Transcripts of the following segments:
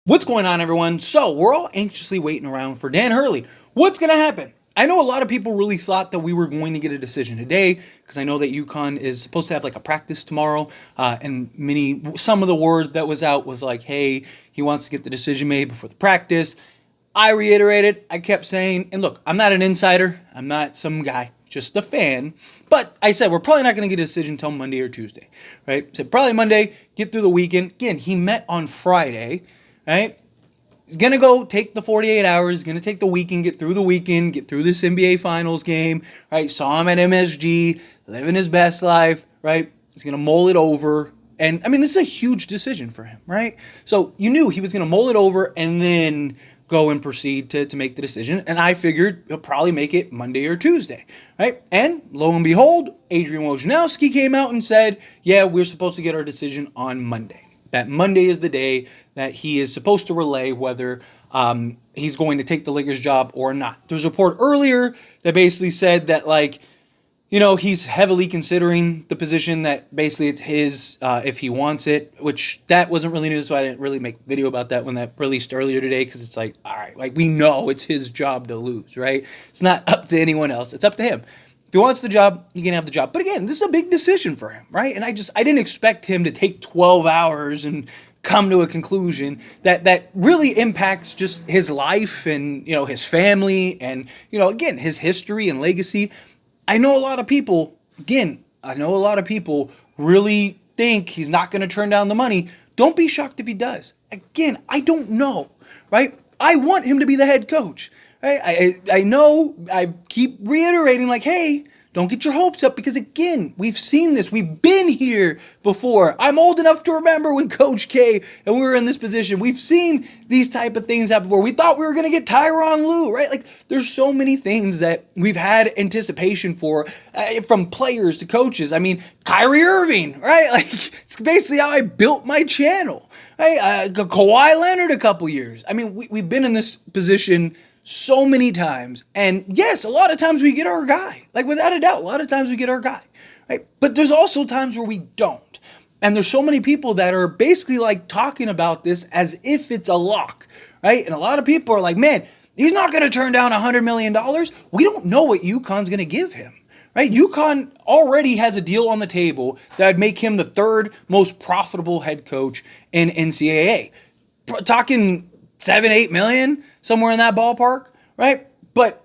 What's going on, everyone? So, we're all anxiously waiting around for Dan Hurley. What's going to happen? I know a lot of people really thought that we were going to get a decision today because I know that UConn is supposed to have like a practice tomorrow, and some of the word that was out was like, hey, he wants to get the decision made before the practice. I reiterated, I kept saying, and look, I'm not an insider, I'm not some guy, just a fan. But I said we're probably not going to get a decision until Monday or Tuesday, right? Said probably Monday, get through the weekend. Again, he met on Friday. Right? He's going to go take the 48 hours, going to take the weekend, get through this NBA Finals game, right? Saw him at MSG, living his best life, right? He's going to mull it over. And, I mean, this is a huge decision for him, right? So you knew he was going to mull it over and then go and proceed to make the decision. And I figured he'll probably make it Monday or Tuesday, right? And lo and behold, Adrian Wojnarowski came out and said, yeah, we're supposed to get our decision on Monday. That Monday is the day that he is supposed to relay whether he's going to take the Lakers job or not. There was a report earlier that basically said that, like, you know, he's heavily considering the position, that basically it's his if he wants it, which that wasn't really news, so I didn't really make a video about that when that released earlier today, because it's like, all right, like, we know it's his job to lose, right? It's not up to anyone else. It's up to him. If he wants the job, he can have the job. But again, this is a big decision for him, right? And I didn't expect him to take 12 hours and come to a conclusion that really impacts just his life and, you know, his family and, you know, again, his history and legacy. I know a lot of people really think he's not going to turn down the money. Don't be shocked if he does. Again, I don't know, right? I want him to be the head coach. I know I keep reiterating, like, hey, don't get your hopes up, because, again, we've seen this. We've been here before. I'm old enough to remember when Coach K and we were in this position. We've seen these type of things happen before. We thought we were going to get Tyronn Lue, right? Like, there's so many things that we've had anticipation for, from players to coaches. I mean, Kyrie Irving, right? Like, it's basically how I built my channel. Right? Kawhi Leonard a couple years. I mean, we've been in this position so many times, and yes, a lot of times we get our guy, like, without a doubt, a lot of times we get our guy, right? But there's also times where we don't, and there's so many people that are basically like talking about this as if it's a lock, right? And a lot of people are like, man, he's not going to turn down $100 million. We don't know what UConn's going to give him, right? UConn already has a deal on the table that would make him the third most profitable head coach in NCAA. Talking 7-8 million, somewhere in that ballpark, right? But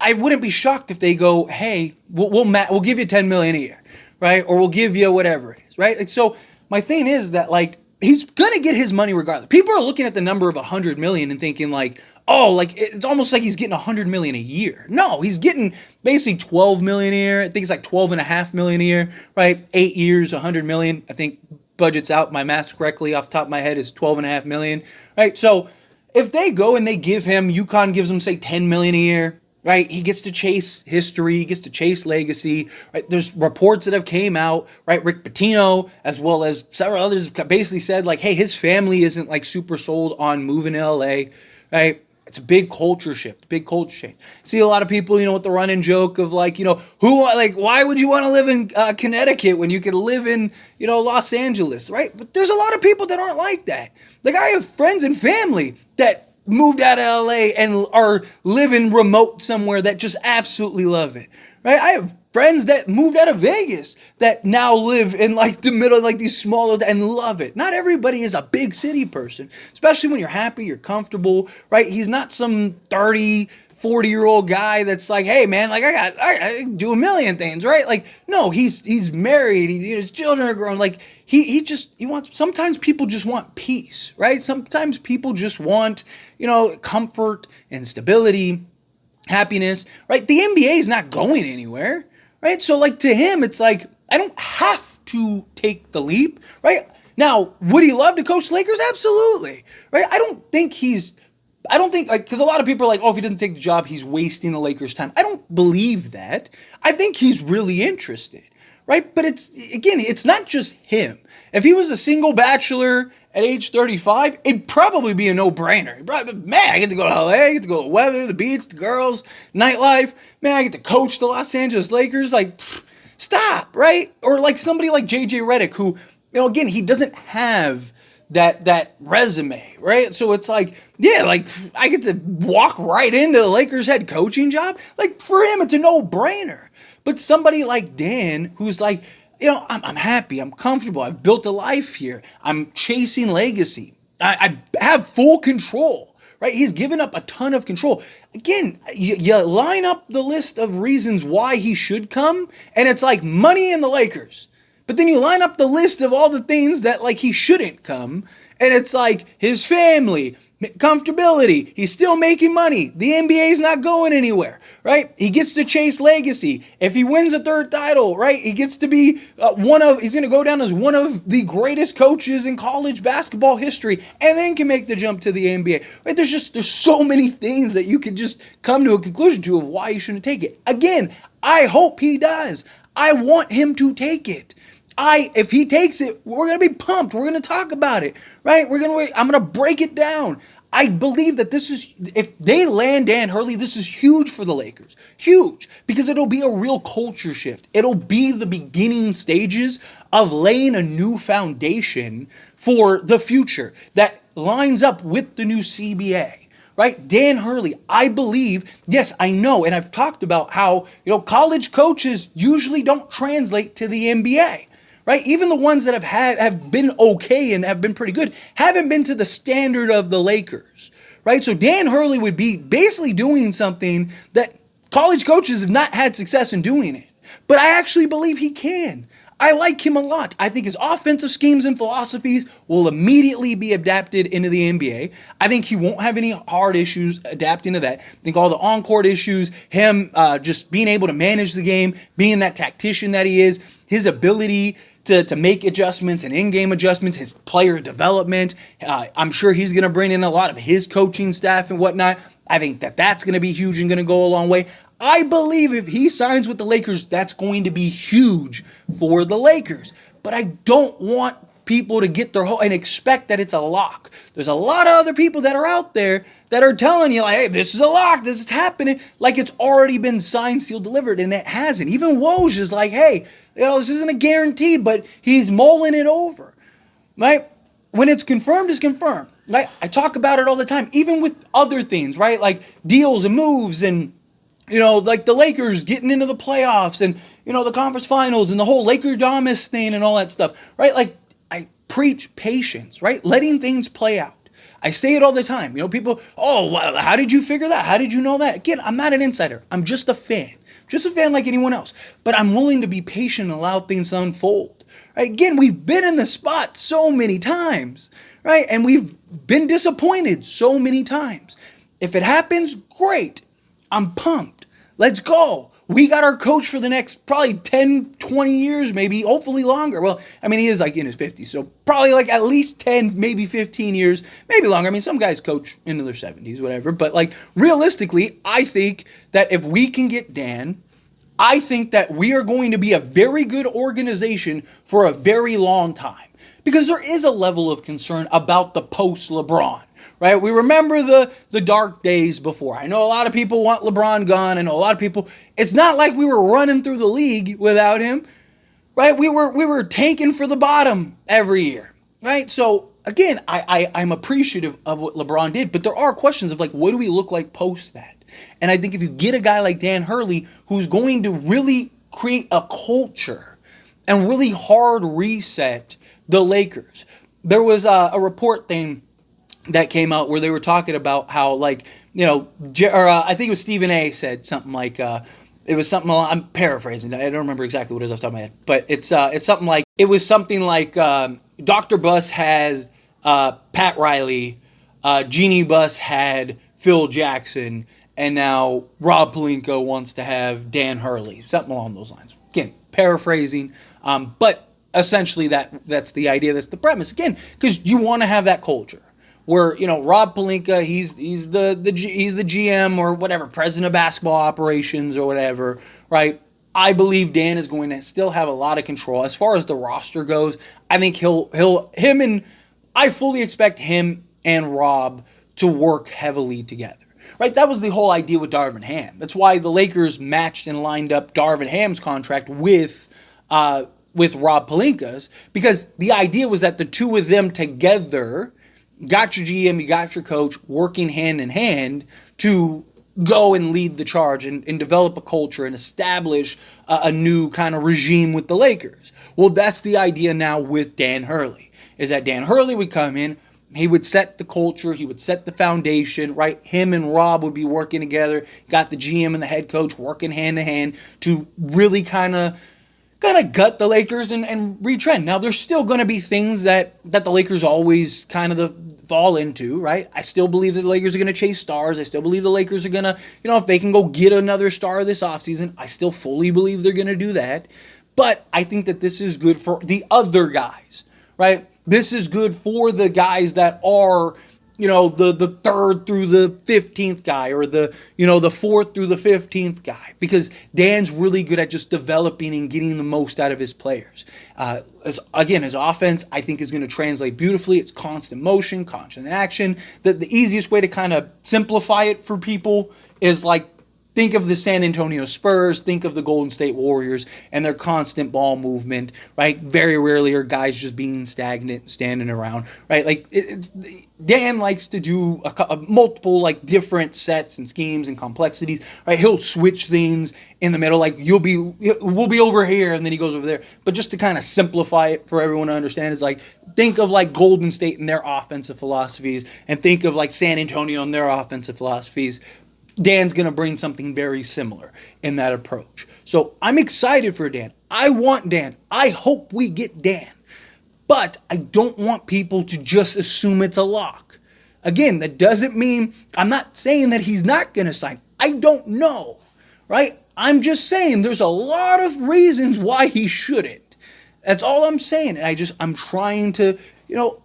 I wouldn't be shocked if they go, hey, we'll give you 10 million a year, right? Or we'll give you whatever it is, right? Like, so my thing is that, like, he's gonna get his money regardless. People are looking at the number of 100 million and thinking, like, oh, like, it's almost like he's getting 100 million a year. No, he's getting basically 12 million a year. I think it's like 12.5 million a year, right? 8 years, 100 million. I think budget's out. My math's correctly off the top of my head is 12.5 million, right? So if they go and they give him, UConn gives him, say, 10 million a year, right? He gets to chase history, he gets to chase legacy, right? There's reports that have came out, right? Rick Pitino, as well as several others, basically said, like, hey, his family isn't, like, super sold on moving to LA, right? It's a big culture shift, big culture change. See a lot of people, you know, with the running joke of, like, you know, why would you want to live in Connecticut when you could live in, you know, Los Angeles, right? But there's a lot of people that aren't like that. Like, I have friends and family that moved out of LA and are living remote somewhere that just absolutely love it, right? I have friends that moved out of Vegas that now live in, like, the middle, like, these smaller, and love it. Not everybody is a big city person, especially when you're happy, you're comfortable, right? He's not some 30, 40-year-old guy that's like, hey, man, like, I do a million things, right? Like, no, he's married, his children are grown. Like, he wants, sometimes people just want peace, right? Sometimes people just want, you know, comfort and stability, happiness, right? The NBA is not going anywhere, right? So, like, to him, it's like, I don't have to take the leap, right? Now, would he love to coach the Lakers? Absolutely, right? I don't think, like, because a lot of people are like, oh, if he doesn't take the job, he's wasting the Lakers' time. I don't believe that. I think he's really interested, right? But it's not just him. If he was a single bachelor at age 35, it'd probably be a no-brainer. Man, I get to go to LA, I get to go to the weather, the beach, the girls, nightlife. Man, I get to coach the Los Angeles Lakers. Like, stop, right? Or like somebody like JJ Redick, who, you know, again, he doesn't have that resume, right? So it's like, yeah, like I get to walk right into the Lakers head coaching job. Like for him, it's a no-brainer. But somebody like Dan, who's like, I'm happy, I'm comfortable, I've built a life here, I'm chasing legacy, I have full control, right? He's given up a ton of control. Again, you line up the list of reasons why he should come, and it's like money in the Lakers. But then you line up the list of all the things that like he shouldn't come, and it's like his family, comfortability, he's still making money, the NBA's not going anywhere, right? He gets to chase legacy. If he wins a third title, right, he gets to be he's going to go down as one of the greatest coaches in college basketball history, and then can make the jump to the NBA, right? There's so many things that you could just come to a conclusion to of why you shouldn't take it. Again, I hope he does. I want him to take it. If he takes it, we're going to be pumped. We're going to talk about it, right? I'm going to break it down. I believe that if they land Dan Hurley, this is huge for the Lakers. Huge. Because it'll be a real culture shift. It'll be the beginning stages of laying a new foundation for the future that lines up with the new CBA. Right? Dan Hurley, I believe, yes, I know, and I've talked about how, college coaches usually don't translate to the NBA. Right? Even the ones that have been okay and have been pretty good haven't been to the standard of the Lakers. Right? So Dan Hurley would be basically doing something that college coaches have not had success in doing it. But I actually believe he can. I like him a lot. I think his offensive schemes and philosophies will immediately be adapted into the NBA. I think he won't have any hard issues adapting to that. I think all the on-court issues, him just being able to manage the game, being that tactician that he is, his ability to make adjustments and in-game adjustments, his player development. I'm sure he's going to bring in a lot of his coaching staff and whatnot. I think that's going to be huge and going to go a long way. I believe if he signs with the Lakers, that's going to be huge for the Lakers. But I don't want people to get their whole and expect that it's a lock. There's a lot of other people that are out there that are telling you like, hey, this is a lock, this is happening, like it's already been signed, sealed, delivered, and it hasn't. Even Woj is like, hey, this isn't a guarantee, but he's mulling it over, right? When it's confirmed, it's confirmed, right? I talk about it all the time, even with other things, right? Like deals and moves and, like the Lakers getting into the playoffs and, the conference finals and the whole Laker Domus thing and all that stuff, right? Like I preach patience, right? Letting things play out. I say it all the time. People, how did you figure that? How did you know that? Again, I'm not an insider. I'm just a fan. Just a fan like anyone else. But I'm willing to be patient and allow things to unfold. Right? Again, we've been in the spot so many times, right? And we've been disappointed so many times. If it happens, great. I'm pumped. Let's go. We got our coach for the next probably 10, 20 years, maybe, hopefully longer. Well, I mean, he is like in his 50s, so probably like at least 10, maybe 15 years, maybe longer. I mean, some guys coach into their 70s, whatever. But like realistically, I think that if we can get Dan, I think that we are going to be a very good organization for a very long time. Because there is a level of concern about the post-LeBron. Right? We remember the dark days before. I know a lot of people want LeBron gone. I know a lot of people, it's not like we were running through the league without him, right? We were tanking for the bottom every year, right? So again, I'm appreciative of what LeBron did, but there are questions of like, what do we look like post that? And I think if you get a guy like Dan Hurley, who's going to really create a culture and really hard reset the Lakers. There was a report thing that came out where they were talking about how, like, I think it was Stephen A. said something like, it was something, I'm paraphrasing, I don't remember exactly what it is off the top of my head, but it's something like, it was something like, Dr. Buss has Pat Riley, Jeannie Buss had Phil Jackson, and now Rob Pelinka wants to have Dan Hurley, something along those lines. Again, paraphrasing, but essentially that's the idea, that's the premise. Again, because you want to have that culture. Where, Rob Pelinka, he's the GM or whatever, president of basketball operations or whatever, right? I believe Dan is going to still have a lot of control as far as the roster goes. I think I fully expect him and Rob to work heavily together, right? That was the whole idea with Darvin Ham. That's why the Lakers matched and lined up Darvin Ham's contract with with Rob Pelinka's, because the idea was that the two of them together got your GM, you got your coach working hand in hand to go and lead the charge and develop a culture and establish a new kind of regime with the Lakers. Well, that's the idea now with Dan Hurley, is that Dan Hurley would come in, he would set the culture, he would set the foundation, right? Him and Rob would be working together, got the GM and the head coach working hand in hand to really kind of gut the Lakers and retrend. Now, there's still going to be things that the Lakers always kind of fall into, right? I still believe that the Lakers are going to chase stars. I still believe the Lakers are going to, if they can go get another star this offseason, I still fully believe they're going to do that. But I think that this is good for the other guys, right? This is good for the guys that are, the 3rd through the 15th guy, or the 4th through the 15th guy, because Dan's really good at just developing and getting the most out of his players. His offense, I think, is going to translate beautifully. It's constant motion, constant action. The easiest way to kind of simplify it for people is like, think of the San Antonio Spurs, think of the Golden State Warriors and their constant ball movement, right? Very rarely are guys just being stagnant, standing around, right? Like, Dan likes to do multiple, like, different sets and schemes and complexities, right? He'll switch things in the middle, like, we'll be over here, and then he goes over there. But just to kind of simplify it for everyone to understand is, like, think of, like, Golden State and their offensive philosophies, and think of, like, San Antonio and their offensive philosophies. Dan's going to bring something very similar in that approach. So I'm excited for Dan. I want Dan. I hope we get Dan. But I don't want people to just assume it's a lock. Again, that doesn't mean, I'm not saying that he's not going to sign. I don't know, right? I'm just saying there's a lot of reasons why he shouldn't. That's all I'm saying. And I'm trying to,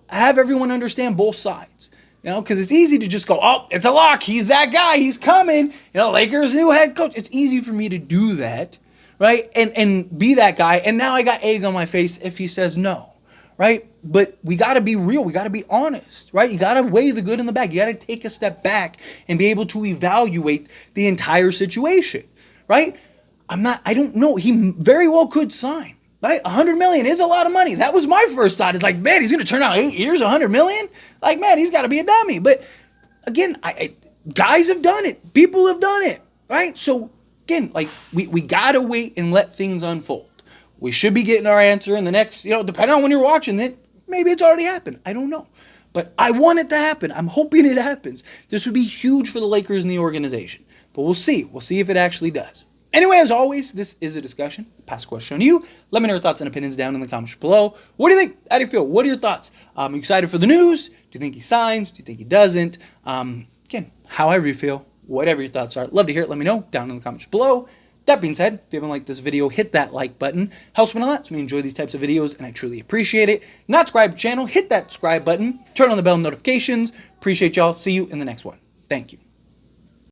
have everyone understand both sides. Because it's easy to just go, oh, it's a lock. He's that guy. He's coming. Lakers' new head coach. It's easy for me to do that, right? And be that guy. And now I got egg on my face if he says no, right? But we got to be real. We got to be honest, right? You got to weigh the good and the bad. You got to take a step back and be able to evaluate the entire situation, right? I don't know. He very well could sign. Right? $100 million is a lot of money. That was my first thought. It's like, man, he's going to turn out 8 years, $100 million? Like, man, he's got to be a dummy. But again, guys have done it. People have done it, right? So again, like, we got to wait and let things unfold. We should be getting our answer in the next, depending on when you're watching it, maybe it's already happened. I don't know. But I want it to happen. I'm hoping it happens. This would be huge for the Lakers and the organization. But we'll see. We'll see if it actually does. Anyway, as always, this is a discussion. Pass a question on you. Let me know your thoughts and opinions down in the comments below. What do you think? How do you feel? What are your thoughts? Are you excited for the news? Do you think he signs? Do you think he doesn't? Again, however you feel, whatever your thoughts are. Love to hear it. Let me know down in the comments below. That being said, if you haven't liked this video, hit that like button. Helps me a lot. So we enjoy these types of videos, and I truly appreciate it. Not subscribe to the channel, hit that subscribe button. Turn on the bell notifications. Appreciate y'all. See you in the next one. Thank you.